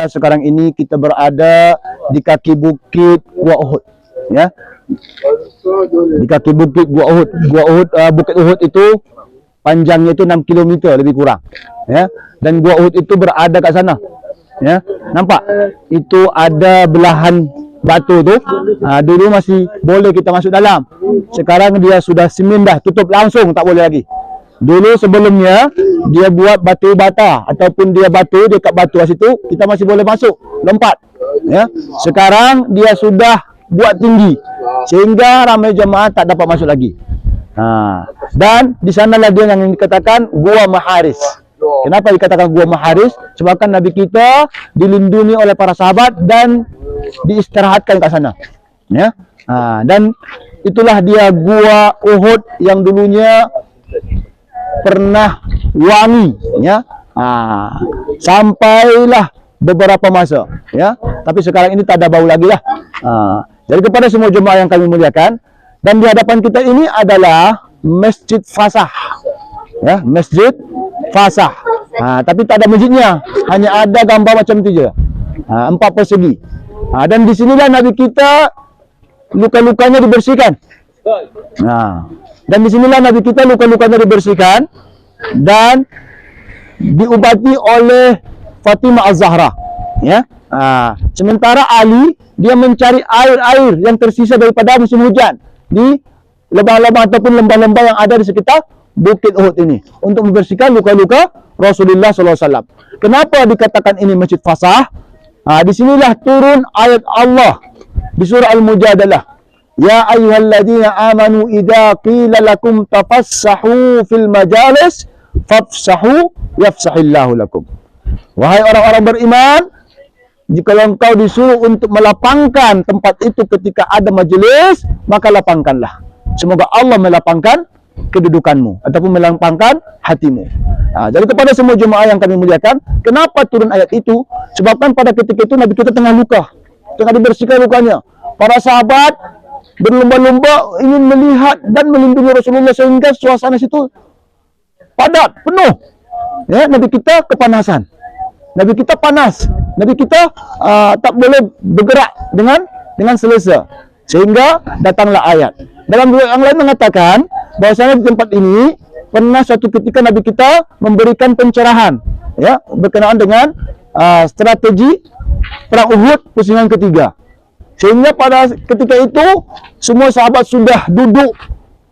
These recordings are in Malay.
Sekarang ini kita berada di kaki bukit Gua Uhud, ya. Di kaki bukit Gua Uhud. Bukit Uhud itu panjangnya itu 6 km lebih kurang, ya. Dan Gua Uhud itu berada kat sana, ya. Nampak? Itu ada belahan batu tu. Dulu masih boleh kita masuk dalam. Sekarang dia sudah semen dah, tutup langsung, tak boleh lagi. Dulu sebelumnya dia buat batu bata ataupun dia batu dekat batu situ kita masih boleh masuk lompat, ya. Sekarang dia sudah buat tinggi sehingga ramai jemaah tak dapat masuk lagi. Dan di sanalah dia yang dikatakan Gua Maharis. Kenapa dikatakan Gua Maharis? Sebabkan Nabi kita dilindungi oleh para sahabat dan diistirahatkan kat sana, ya. Dan itulah dia Gua Uhud yang dulunya pernah wangi, ya. Sampailah beberapa masa, ya. Tapi sekarang ini tak ada bau lagi lah. Jadi kepada semua jemaah yang kami muliakan, dan di hadapan kita ini adalah Masjid Fasah, ya, Masjid Fasah. Tapi tak ada masjidnya, hanya ada gambar macam tu je, 4 persegi. Dan di sinilah Nabi kita luka-lukanya dibersihkan. Dan di sinilah Nabi kita luka-lukanya dibersihkan dan diubati oleh Fatimah Az-Zahra, ya. Sementara Ali dia mencari air-air yang tersisa daripada musim hujan di lembah-lembah ataupun lembah-lembah yang ada di sekitar Bukit Uhud ini untuk membersihkan luka-luka Rasulullah SAW. Kenapa dikatakan ini Masjid Fasah? Di sinilah turun ayat Allah di surah Al-Mujadalah. Ya ayyuhalladzina amanu idza qila lakum tafassahu fil majalis fafsahu yafsahillahu lakum. Wahai orang-orang beriman, jika engkau disuruh untuk melapangkan tempat itu ketika ada majelis, maka lapangkanlah. Semoga Allah melapangkan kedudukanmu ataupun melapangkan hatimu. Jadi kepada semua jemaah yang kami muliakan, kenapa turun ayat itu? Sebabkan pada ketika itu Nabi kita tengah luka, tengah dibersihkan lukanya. Para sahabat berlomba-lomba ingin melihat dan melindungi Rasulullah sehingga suasana situ padat, penuh. Ya, Nabi kita kepanasan. Nabi kita panas. Nabi kita tak boleh bergerak dengan selesa. Sehingga datanglah ayat. Dalam riwayat yang lain mengatakan bahwasanya di tempat ini pernah suatu ketika Nabi kita memberikan pencerahan, ya, berkenaan dengan strategi perang Uhud pusingan ketiga. Sehingga pada ketika itu semua sahabat sudah duduk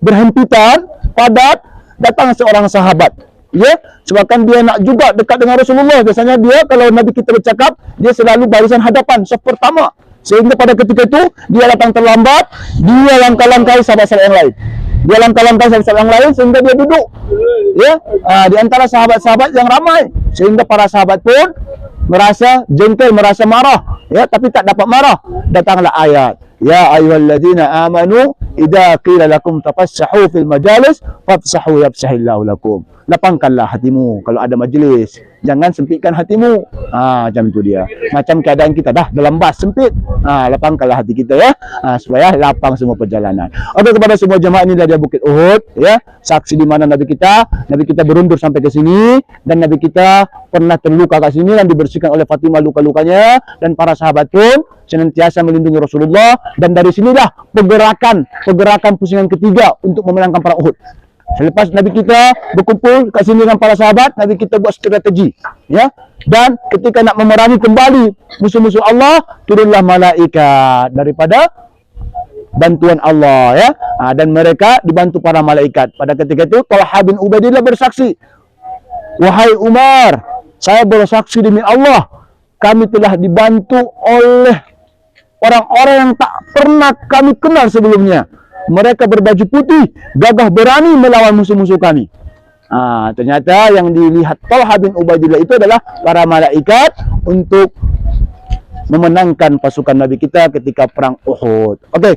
berhempitan, padat, datang seorang sahabat, ya, sebabkan dia nak juga dekat dengan Rasulullah. Biasanya dia kalau Nabi kita bercakap, dia selalu barisan hadapan, saf pertama. Sehingga pada ketika itu dia datang terlambat, dia langkah-langkah sahabat-sahabat yang lain. Dia langkah-langkah sahabat-sahabat yang lain sehingga dia duduk, ya, di antara sahabat-sahabat yang ramai. Sehingga para sahabat pun merasa jengkel, merasa marah, ya, tapi tak dapat marah. Datanglah ayat, ya ayyuhalladzina amanu idza qila lakum tafassahu fil majalis fafsahu yafsahillahu lakum. Lapangkanlah hatimu kalau ada majlis, jangan sempitkan hatimu. Macam tu dia. Macam keadaan kita dah dalam bas sempit. Lapangkanlah hati kita, ya, supaya lapang semua perjalanan. Okey, kepada semua jemaah ini dari Bukit Uhud, ya, saksi di mana Nabi kita berundur sampai ke sini dan Nabi kita pernah terluka kat sini dan dibersihkan oleh Fatimah luka-lukanya, dan para sahabat pun senantiasa melindungi Rasulullah. Dan dari sinilah pergerakan pusingan ketiga untuk memenangkan perang Uhud. Selepas Nabi kita berkumpul kat sini dengan para sahabat, Nabi kita buat strategi, ya. Dan ketika nak memerangi kembali musuh-musuh Allah, turunlah malaikat daripada bantuan Allah, ya. Dan mereka dibantu para malaikat. Pada ketika itu Talha bin Ubaidillah bersaksi, wahai Umar, saya bersaksi demi Allah, kami telah dibantu oleh orang-orang yang tak pernah kami kenal sebelumnya. Mereka berbaju putih, gagah berani melawan musuh-musuh kami. Ternyata yang dilihat Talha bin Ubaidillah itu adalah para malaikat untuk memenangkan pasukan Nabi kita ketika perang Uhud. Okey,